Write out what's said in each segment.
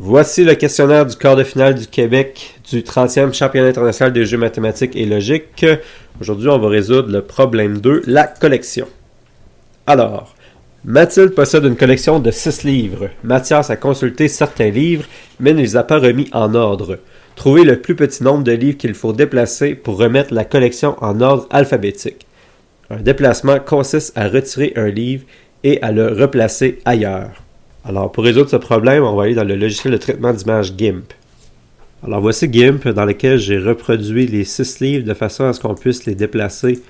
Voici le questionnaire du quart de finale du Québec du 30e championnat international des jeux mathématiques et logiques. Aujourd'hui, on va résoudre le problème 2, la collection. Alors, Mathilde possède une collection de 6 livres. Mathias a consulté certains livres, mais ne les a pas remis en ordre. Trouvez le plus petit nombre de livres qu'il faut déplacer pour remettre la collection en ordre alphabétique. Un déplacement consiste à retirer un livre et à le replacer ailleurs. Alors, pour résoudre ce problème, on va aller dans le logiciel de traitement d'image GIMP. Alors, voici GIMP dans lequel j'ai reproduit les 6 livres de façon à ce qu'on puisse les déplacer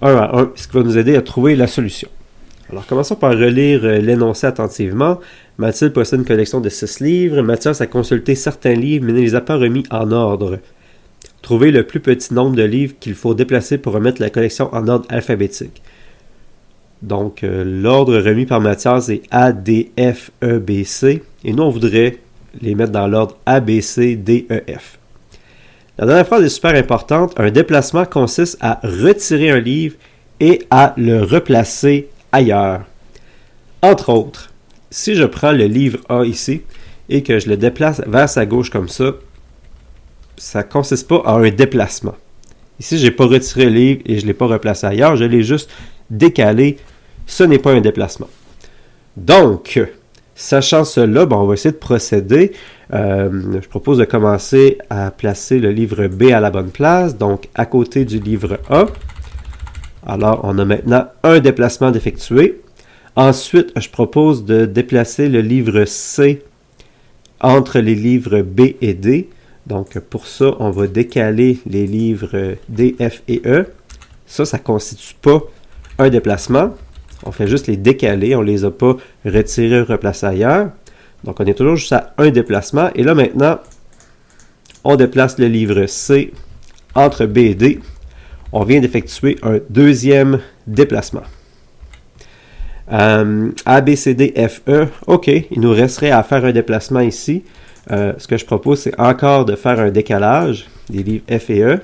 un à un, ce qui va nous aider à trouver la solution. Alors, commençons par relire l'énoncé attentivement. Mathilde possède une collection de 6 livres. Mathias a consulté certains livres, mais ne les a pas remis en ordre. Trouvez le plus petit nombre de livres qu'il faut déplacer pour remettre la collection en ordre alphabétique. Donc, l'ordre remis par Mathias est A, D, F, E, B, C. Et nous, on voudrait les mettre dans l'ordre A, B, C, D, E, F. La dernière phrase est super importante. Un déplacement consiste à retirer un livre et à le replacer ailleurs. Entre autres, si je prends le livre A ici et que je le déplace vers sa gauche comme ça ne consiste pas à un déplacement. Ici, je n'ai pas retiré le livre et je ne l'ai pas replacé ailleurs, je l'ai juste décalé. Ce n'est pas un déplacement. Donc, sachant cela, on va essayer de procéder. Je propose de commencer à placer le livre B à la bonne place, donc à côté du livre A. Alors, on a maintenant un déplacement d'effectuer. Ensuite, je propose de déplacer le livre C entre les livres B et D. Donc, pour ça, on va décaler les livres D, F et E. Ça ne constitue pas un déplacement. On fait juste les décaler. On ne les a pas retirés ou replacés ailleurs. Donc, on est toujours juste à un déplacement. Et là, maintenant, on déplace le livre C entre B et D. On vient d'effectuer un deuxième déplacement. A, B, C, D, F, E. OK, il nous resterait à faire un déplacement ici. Ce que je propose, c'est encore de faire un décalage des livres F et E,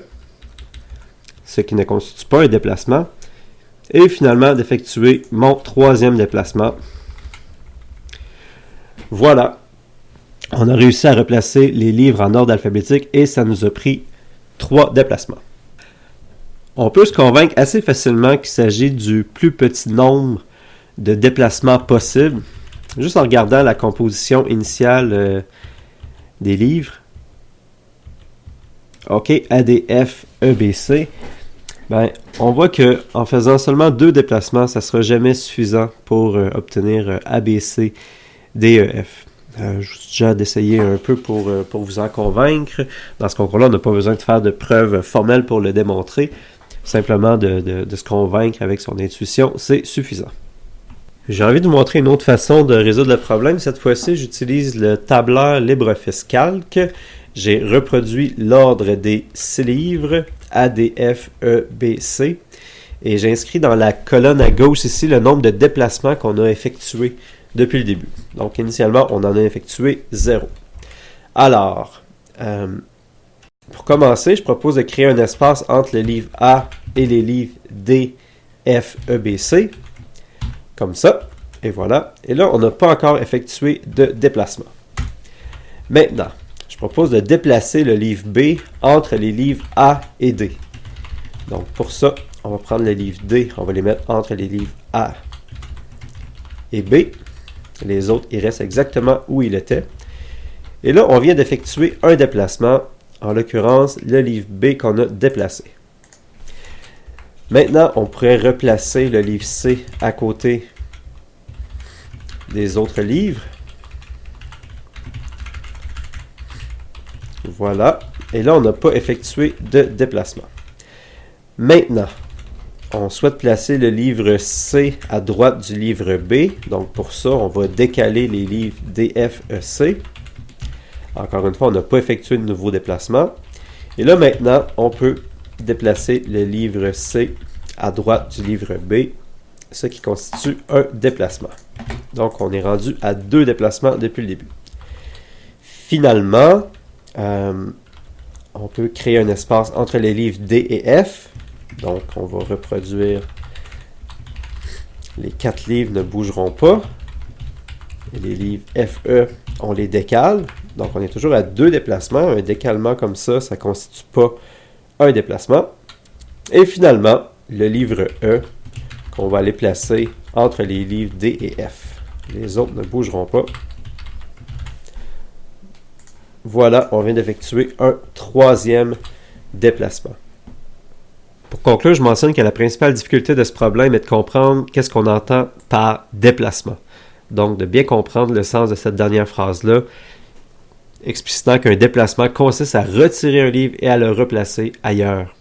ce qui ne constitue pas un déplacement. Et finalement, d'effectuer mon troisième déplacement. Voilà. On a réussi à replacer les livres en ordre alphabétique et ça nous a pris 3 déplacements. On peut se convaincre assez facilement qu'il s'agit du plus petit nombre de déplacements possibles, juste en regardant la composition initiale des livres. OK, ADF, EBC. On voit qu'en faisant seulement 2 déplacements, ça ne sera jamais suffisant pour obtenir ABC, DEF. Je vous ai déjà d'essayer un peu pour vous en convaincre. Dans ce concours-là, on n'a pas besoin de faire de preuves formelles pour le démontrer. Simplement de se convaincre avec son intuition, c'est suffisant. J'ai envie de vous montrer une autre façon de résoudre le problème. Cette fois-ci, j'utilise le tableur LibreOffice Calc. J'ai reproduit l'ordre des 6 livres, A, D, F, E, B, C. Et j'ai inscrit dans la colonne à gauche ici le nombre de déplacements qu'on a effectués depuis le début. Donc, initialement, on en a effectué 0. Alors, pour commencer, je propose de créer un espace entre le livre A et les livres D, F, E, B, C. Comme ça. Et voilà. Et là, on n'a pas encore effectué de déplacement. Maintenant, je propose de déplacer le livre B entre les livres A et D. Donc, pour ça, on va prendre le livre D, on va les mettre entre les livres A et B. Les autres, ils restent exactement où ils étaient. Et là, on vient d'effectuer un déplacement, en l'occurrence, le livre B qu'on a déplacé. Maintenant, on pourrait replacer le livre C à côté des autres livres. Voilà. Et là, on n'a pas effectué de déplacement. Maintenant, on souhaite placer le livre C à droite du livre B. Donc, pour ça, on va décaler les livres D, F, E, C. Encore une fois, on n'a pas effectué de nouveau déplacement. Et là, maintenant, on peut déplacer le livre C à droite du livre B, ce qui constitue un déplacement. Donc, on est rendu à 2 déplacements depuis le début. Finalement, on peut créer un espace entre les livres D et F. Donc, on va reproduire les 4 livres ne bougeront pas. Et les livres FE on les décale. Donc, on est toujours à 2 déplacements. Un décalement comme ça ne constitue pas un déplacement. Et finalement, le livre E, qu'on va aller placer entre les livres D et F. Les autres ne bougeront pas. Voilà, on vient d'effectuer un 3e déplacement. Pour conclure, je mentionne que la principale difficulté de ce problème est de comprendre qu'est-ce qu'on entend par déplacement. Donc, de bien comprendre le sens de cette dernière phrase-là, explicitant qu'un déplacement consiste à retirer un livre et à le replacer ailleurs.